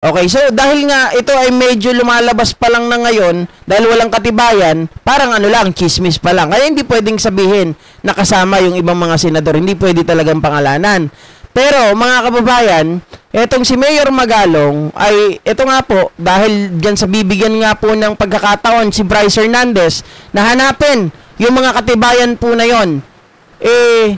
Okay, so dahil nga ito ay medyo lumalabas pa lang na ngayon, dahil walang katibayan, parang ano lang, chismis pa lang. Kaya hindi pwedeng sabihin na kasama yung ibang mga senador, hindi pwede talagang pangalanan. Pero mga kababayan, etong si Mayor Magalong ay, ito nga po, dahil dyan sa bibigyan nga po ng pagkakataon si Bryce Hernandez na hanapin yung mga katibayan po na yon.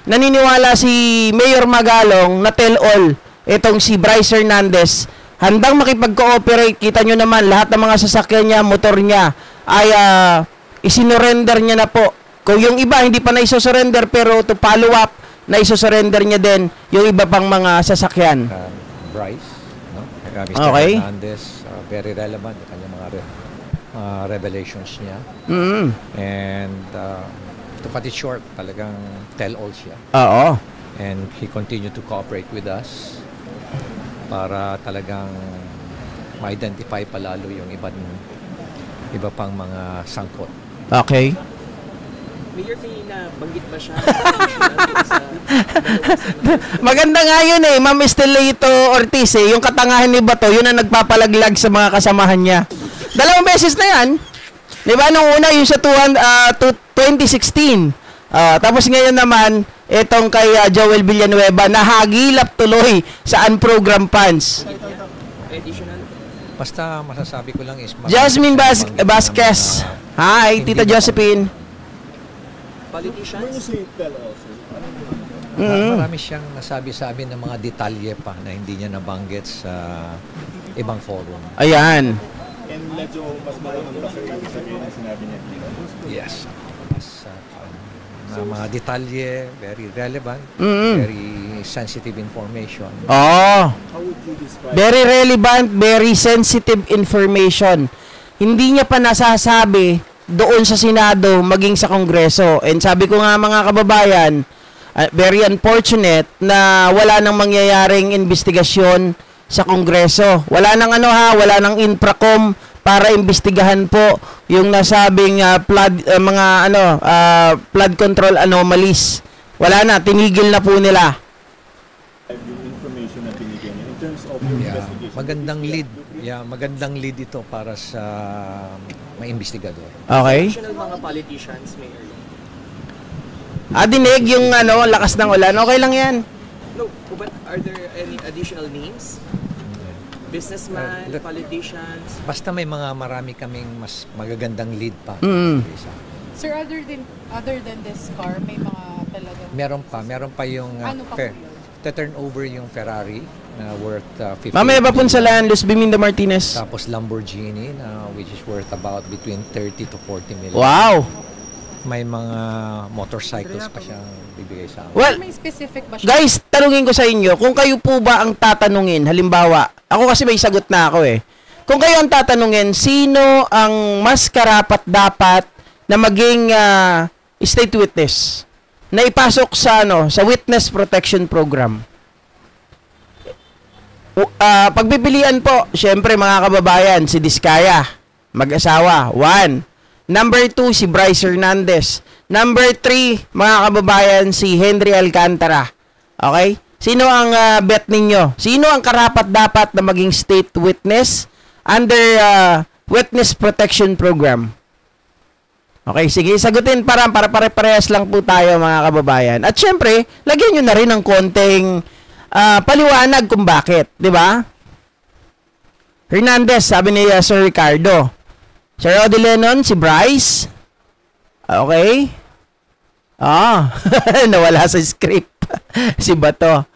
Naniniwala si Mayor Magalong na tell all itong si Bryce Hernandez handang makipag-cooperate. Kita nyo naman, lahat ng mga sasakyan niya, motor niya, ay isinorender niya na po. Kung yung iba, hindi pa na isosurrender, pero to follow up, na isosurrender niya din yung iba pang mga sasakyan. Bryce, no? Mr. Okay. Hernandez, very relevant yung kanyang mga revelations niya. And to cut it short, talagang tell-all siya. Oo. And he continued to cooperate with us para talagang ma-identify palalo yung iba pang mga sangkot. Okay. Mayor, may nabanggit ba siya? Maganda nga yun Ma'am Estelito Ortiz yung katangahan ni Bato, yun ang nagpapalaglag sa mga kasamahan niya. 2 beses na yan. Di ba? Nung una yung sa 2016. Tapos ngayon naman, itong kay Joel Villanueva, nahagilap tuloy sa unprogram funds. Basta masasabi ko lang is Jasmine Vasquez. Hi, Tita Josephine. Politicians? Marami siyang nasabi sa amin ng mga detalye pa na hindi niya nabanggit sa ibang forum. Ayan. And medyo mas marunong pa sir yung sabihin na sinabi niya dito. Yes. Mga detalye, very relevant, very sensitive information. Oh. How would you describe? Very relevant, very sensitive information. Hindi niya pa nasasabi doon sa Senado, maging sa Kongreso. And sabi ko nga mga kababayan, very unfortunate na wala nang mangyayaring investigasyon sa Kongreso. Wala nang wala nang Infracom para imbestigahan po yung nasabing flood control anomalies. Wala na, tinigil na po nila. Yung information na binigyan niya in terms of investigation. Magandang lead ito para sa mga investigador. Okay. Additional mga politicians, Mayor. Dinig yung lakas ng ulan. Okay lang yan. No, but are there any additional names? Businessman, politicians? Basta may marami kaming mas magagandang lead pa. Sir, other than this car, may mga talaga... Meron pa yung Ano pa po yun? turn over yung Ferrari na worth 50. Mamaya ba punsalan, Luz Biminda Martinez? Tapos Lamborghini na which is worth about between 30 to 40 million. Wow! May mga motorcycles pa siyang bibigay sa amin. Well, May specific ba siya? guys, tanungin ko sa inyo, kung kayo po ba ang tatanungin, halimbawa, ako kasi may sagot na ako Kung kayo ang tatanungin, sino ang mas karapat-dapat na maging state witness na ipasok sa sa witness protection program? Pagpipilian po, syempre mga kababayan, si Diskaya, mag-asawa, 1. Number 2, si Bryce Hernandez. Number 3, mga kababayan, si Henry Alcantara. Okay? Sino ang bet ninyo? Sino ang karapat-dapat na maging state witness under witness protection program? Okay, sige, sagutin para pare-parehas lang po tayo mga kababayan. At syempre, lagyan nyo na rin ng konting paliwanag kung bakit, di ba? Hernandez, sabi ni Sir Ricardo. Sir Odi Lennon, si Bryce. Okay. Nawala sa script. Si Bato.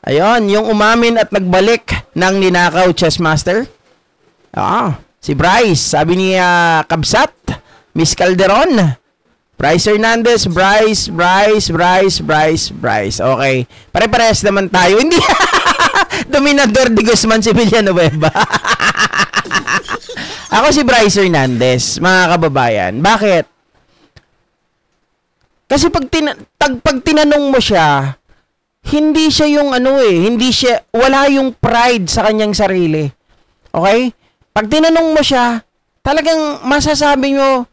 Ayun, yung umamin at nagbalik ng ninakaw chess master. Si Bryce, sabi ni Kabsat, Miss Calderon. Bryce Hernandez, Bryce. Okay. Pare-parehas naman tayo. Hindi. Dominador de Guzman si Villanueva. Ako si Bryce Hernandez, mga kababayan. Bakit? Kasi pag tinanong mo siya, hindi siya yung wala yung pride sa kanyang sarili. Okay? Pag tinanong mo siya, talagang masasabi mo,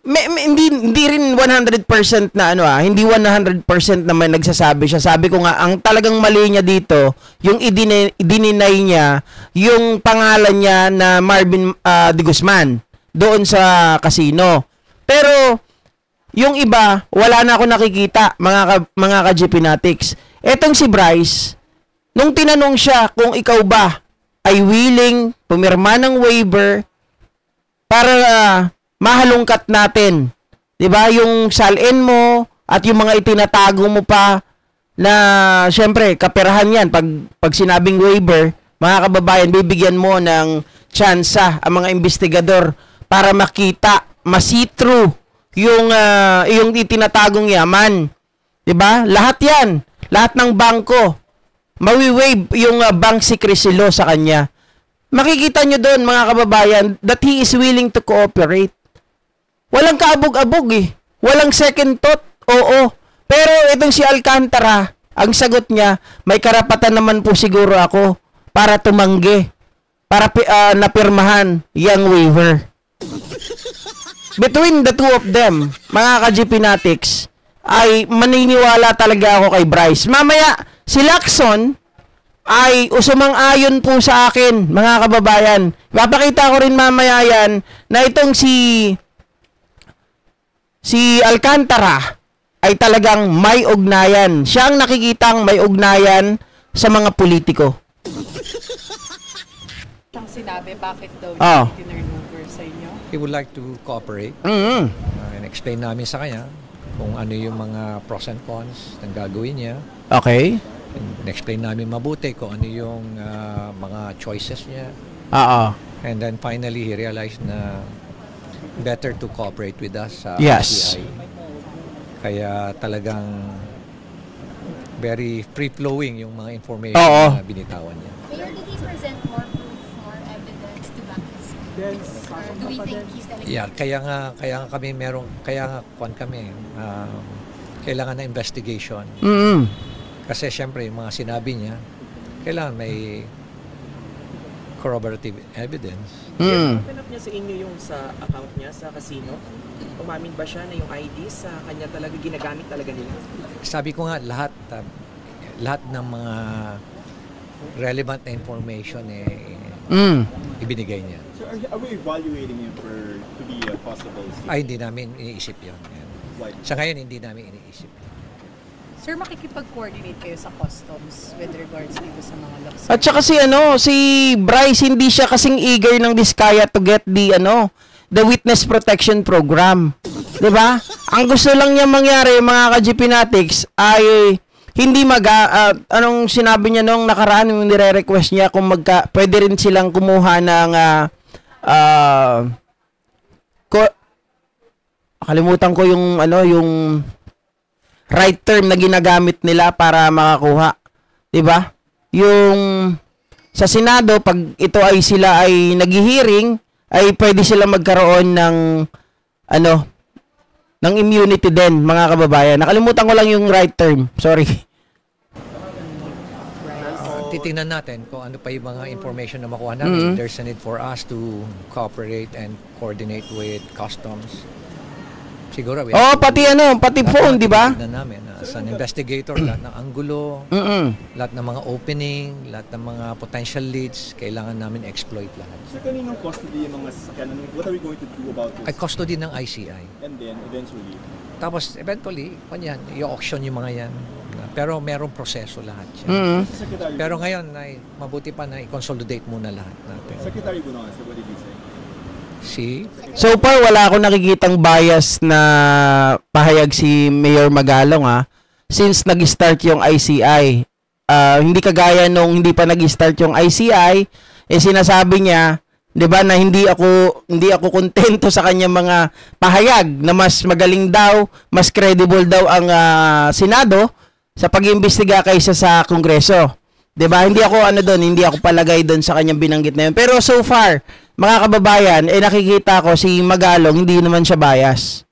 hindi rin 100% na ano hindi 100% naman nagsasabi siya. Sabi ko nga, ang talagang mali niya dito, yung i-deny niya yung pangalan niya na Marvin de Guzman doon sa casino. Pero yung iba, wala na ako nakikita, mga ka-GP Natics. Etong si Bryce, nung tinanong siya kung ikaw ba ay willing pumirma ng waiver para mahalungkat natin, 'di ba? Yung salin mo at yung mga itinatago mo pa na syempre kaperahan 'yan pag sinabing waiver, mga kababayan, bibigyan mo ng tsansa ang mga investigador para makita, ma-see-through yung itinatagong yaman. 'Di ba? Lahat 'yan, lahat ng bangko mawi-waive yung bank secrecy law sa kanya. Makikita nyo doon, mga kababayan, that he is willing to cooperate. Walang kaabog-abog Walang second thought. Oo. Pero itong si Alcantara, ang sagot niya, may karapatan naman po siguro ako para tumanggi, para napirmahan yung waiver. Between the two of them, mga ka-GP Natics, ay maniniwala talaga ako kay Bryce. Mamaya, si Lacson ay usumang-ayon po sa akin, mga kababayan. Ipapakita ko rin mamaya yan na itong si Alcantara ay talagang may ugnayan. Siya ang nakikitang may ugnayan sa mga politiko. Siyang sinabi, bakit daw Oh. tinurn over sa inyo? He would like to cooperate. Mm-hmm. And explain namin sa kanya kung ano yung mga pros and cons ng gagawin niya. Okay. And explain namin mabuti kung ano yung mga choices niya. Oo. And then finally, he realized na better to cooperate with us sa Yes. ICI. Kaya talagang very free-flowing yung mga information Oo. na binitawan niya. Mayor, did he present more proof, more evidence to back his case? Or do we think he's telling Yeah, kaya nga kami kailangan na investigation. Mm-hmm. Kasi syempre, yung mga sinabi niya, kailangan may corroborative evidence. Mm. Open up niya sa inyo yung sa account niya sa casino? Umamin ba siya na yung ID sa kanya talaga ginagamit talaga nila? Sabi ko nga, lahat ng mga relevant na information ibinigay niya. So are we evaluating him to be a possible CA? Ay, hindi namin iniisip yun. Why? Sa ngayon, hindi namin iniisip. Sir, makikipag-coordinate kayo sa customs with regards dito sa mga locks? At saka si Bryce, hindi siya kasing eager ng Diskaya to get the witness protection program. 'Di ba? Ang gusto lang niya mangyari, mga ka-GP Natics, ay hindi anong sinabi niya nung nakaraan, yung nire-request niya kung pwede rin silang kumuha ng kalimutan ko yung right term na ginagamit nila para makakuha. 'Di ba? Yung sa Senado, pag ito ay sila ay naghi-hearing, ay pwede sila magkaroon ng ng immunity din, mga kababayan. Nakalimutan ko lang yung right term. Sorry. Titingnan natin kung ano pa yung mga information na makuha namin. Mm-hmm. There's a need for us to cooperate and coordinate with customs. Siguro, Pati phone, di ba? Titignan namin as an investigator, lahat ng anggulo, lahat ng mga opening, lahat ng mga potential leads, kailangan namin exploit lahat. So kaninong custody yung mga sasakyan? What are we going to do about this? Ay custody ng ICI. And then eventually, Tapos eventually, i-auction yung mga yan. Pero merong proseso lahat siya. Secretary, Pero ngayon, mabuti pa na i-consolidate muna lahat natin. Secretary Bunoan, so what did he say? So far, wala akong nakikitang bias na pahayag si Mayor Magalong since nag-start yung ICI. Hindi kagaya nung hindi pa nag-start yung ICI, sinasabi niya, 'di ba, na hindi ako kontento sa kanyang mga pahayag na mas magaling daw, mas credible daw ang Senado sa pag-iimbestiga kaysa sa Kongreso. 'Di ba? Hindi ako palagay doon sa kanyang binanggit na yun. Pero so far, mga kababayan, nakikita ko si Magalong hindi naman siya bias.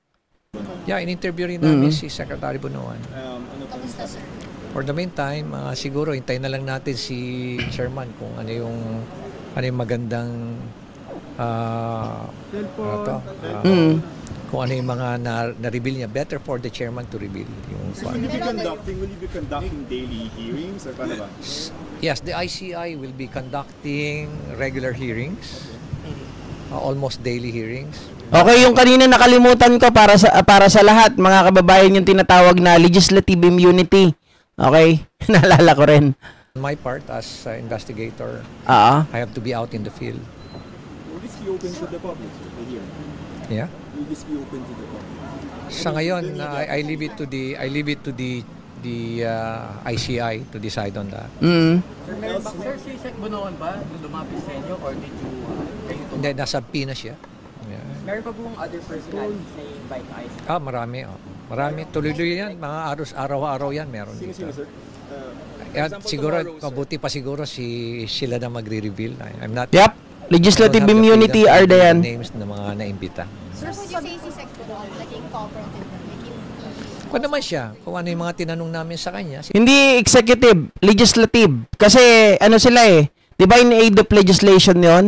Yeah, in-interview rin namin si Secretary Bunoan. Kamusta, sir? For the meantime, siguro hintayin na lang natin si Chairman kung ano yung magandang kung ano yung mga na-reveal niya, better for the chairman to reveal yung Will you be conducting daily hearings or paano ba? Yes, the ICI will be conducting regular hearings, almost daily hearings. Okay, yung kanina nakalimutan ko para sa lahat, mga kababayan, yung tinatawag na legislative immunity. Okay? Naalala ko rin. On my part as investigator, Oo. I have to be out in the field. Will this be open to the public, sir, the hearing? Yeah. Will this be open to the public? Sa ngayon, I leave it to the ICI to decide on that. Sir, si Sec Bonoan ba lumapit sa inyo or did you kayo to? Hindi, nasa Pinas siya. Yeah. Meron pa pong other personalities na invite na ICI? Marami. Marami. Tuloy-tuloy yan. Mga araw-araw yan meron dito. Sino, sir? At siguro, mabuti pa siguro sila na magre-reveal. I'm not... Yep. Legislative immunity are the yan. Names ng mga naimbita. Sir, would you say si Sec Bonoan naging cooperative? Kung naman siya, kung ano yung mga tinanong namin sa kanya. Hindi executive, legislative. Kasi ano sila eh, di ba in aid of legislation yon?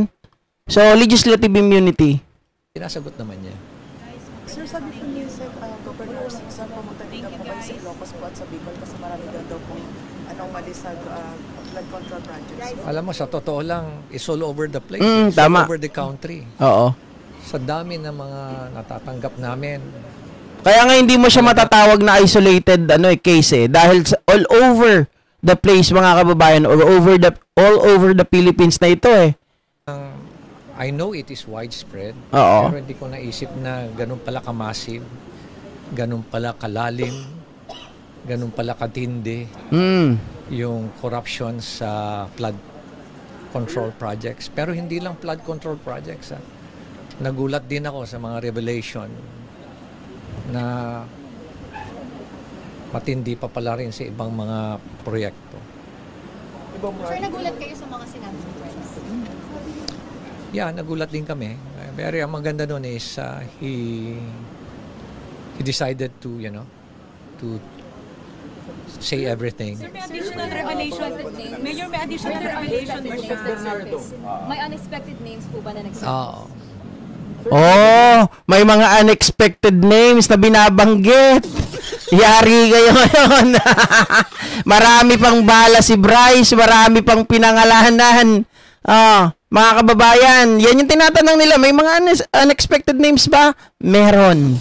So, legislative immunity. Sinasagot naman niya. Sir, sabi po niyo sa Governor Sixon, pumunta dito po kayo sa Ilocos po at sa Bicol kasi marami daw pong mali sa flood control projects. Alam mo, sa totoo lang, it's all over the place. It's tama. all over the country. Oo. Sa dami ng mga natatanggap namin. Kaya nga hindi mo siya matatawag na isolated case eh, dahil all over the place, mga kababayan, or all over the Philippines na ito eh. I know it is widespread, Oo. pero hindi ko naisip na ganun pala ka-massive, ganun pala kalalim, ganun pala katindi yung corruption sa flood control projects. Pero hindi lang flood control projects. Nagulat din ako sa mga revelation na matindi pa pala rin sa ibang mga proyekto. Sir, nagulat kayo sa mga sinabi ni Prince? Yeah, nagulat din kami. Pero ang maganda doon is he decided to, to say everything. Sir, may additional revelation. Mayor, may additional revelation ba siya? May unexpected names po ba na nagsabi? Oo. Oh, may mga unexpected names na binabanggit. Yari kayo ngayon. Marami pang bala si Bryce, marami pang pinangalanan. Mga kababayan, yan yung tinatanong nila. May mga unexpected names ba? Meron.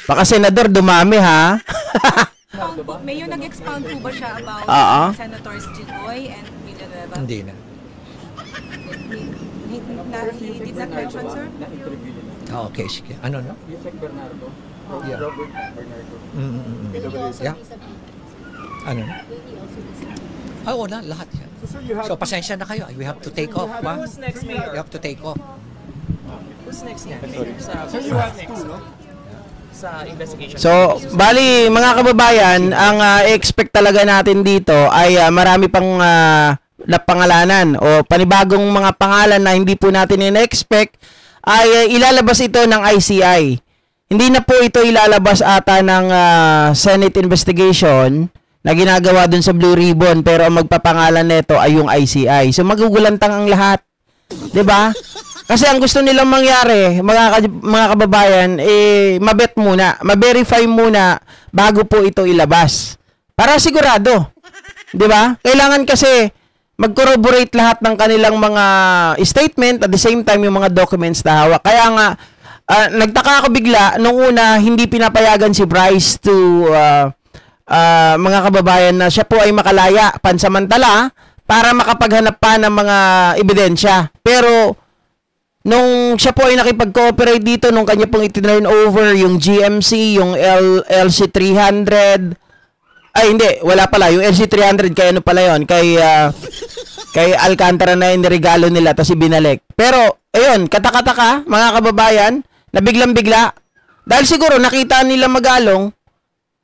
Baka senador dumami ha. Mayor, nag-expound po ba siya about Senators Jitoy and Villanueva? Hindi na. He did not mention, sir? Okay, sige. Ano, no? Sec Bernardo. Yeah. Robert Bernardo. Will he also Yeah. be subpoenaed? Ano? Will he also be subpoenaed? Wala, lahat yan. So, pasensya na kayo. We have to take off, ha? Who's next, Mayor? We have to take off. Who's next niya? Sa investigation. So, bali, mga kababayan, ang expect talaga natin dito ay marami pang napangalanan o panibagong mga pangalan na hindi po natin in-expect ay ilalabas ito ng ICI. Hindi na po ito ilalabas ata ng Senate investigation na ginagawa dun sa Blue Ribbon, pero ang magpapangalan nito ay yung ICI. So magugulantang ang lahat. 'Di ba? Kasi ang gusto nilang mangyari, mga kababayan, mabet muna, ma-verify muna bago po ito ilabas. Para sigurado. 'Di ba? Kailangan kasi mag-corroborate lahat ng kanilang mga statement at the same time yung mga documents na hawak. Kaya nga, nagtaka ako bigla nung una hindi pinapayagan si Bryce to mga kababayan na siya po ay makalaya pansamantala para makapaghanap pa ng mga ebidensya. Pero nung siya po ay nakipag-cooperate dito, nung kanya pong itinurn over yung GMC, yung LC300, ay hindi, wala pala, yung LC300 kay ano pala yun, kay Alcantara na iniregalo nila tapos ibinalik. Pero ayun, katakataka mga kababayan, na biglang-bigla dahil siguro nakita nila Magalong,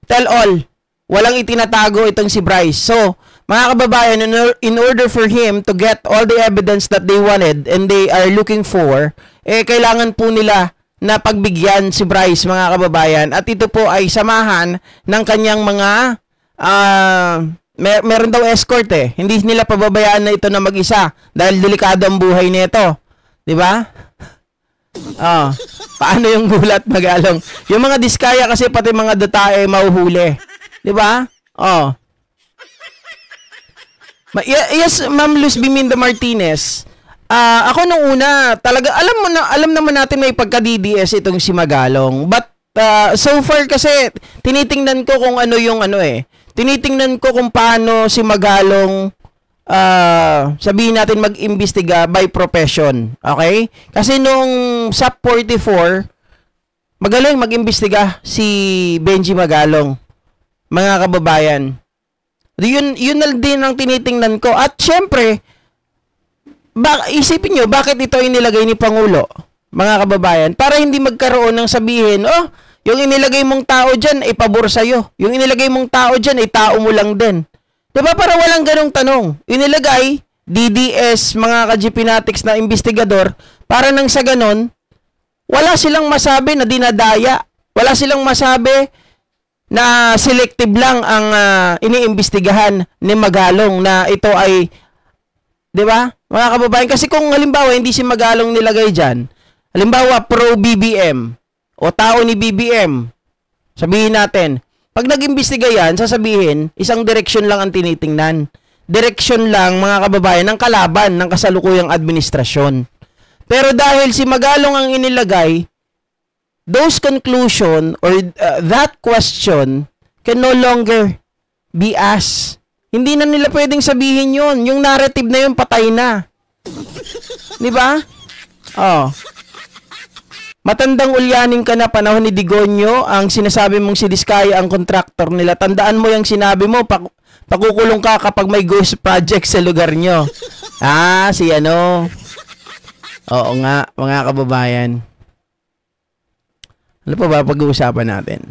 tell all, walang itinatago itong si Bryce. So mga kababayan, in order for him to get all the evidence that they wanted and they are looking for, kailangan po nila na pagbigyan si Bryce, mga kababayan, at ito po ay samahan ng kanyang mga meron daw escort eh. Hindi nila pababayaan na ito na mag-isa dahil delikado ang buhay nito. 'Di ba? Oh, paano yung gulat Magalong? Yung mga Diskaya kasi pati mga Dutae mahuhuli. 'Di ba? Oh. Yes, Ma'am Luz Biminda Martinez. Ako nung una, talaga alam naman natin may pagka-DDS itong si Magalong. But so far kasi tinitingnan ko kung ano yung tinitingnan ko kung paano si Magalong sabihin natin mag-imbestiga by profession. Okay? Kasi nung SAP 44, magaling mag-imbestiga si Benji Magalong. Mga kababayan. Yun na din ang tinitingnan ko. At syempre, isipin nyo, bakit ito inilagay ni Pangulo, mga kababayan? Para hindi magkaroon ng sabihin, yung inilagay mong tao dyan, pabor sa'yo. Yung inilagay mong tao dyan, tao mo lang din. Diba? Para walang ganong tanong. Inilagay, DDS, mga ka-GPNatics na investigador, para nang sa ganon, wala silang masabi na dinadaya. Wala silang masabi na selective lang ang iniimbestigahan ni Magalong na ito ay, di ba? Mga kababayan, kasi kung halimbawa hindi si Magalong nilagay dyan, halimbawa pro-BBM o tao ni BBM, sabihin natin, pag nag-imbestiga yan, sasabihin, isang direksyon lang ang tinitingnan. Direksyon lang, mga kababayan, ng kalaban ng kasalukuyang administrasyon. Pero dahil si Magalong ang inilagay, those conclusion or that question can no longer be asked. Hindi na nila pwedeng sabihin yun. Yung narrative na yun, patay na. Di ba? Oh. Matandang ulyanin ka na panahon ni Digonyo, ang sinasabi mong si Diskaya ang contractor nila. Tandaan mo yung sinabi mo, pakukulong ka kapag may ghost project sa lugar nyo. Si ano. Oo nga, mga kababayan. Ano pa ba pag-uusapan natin?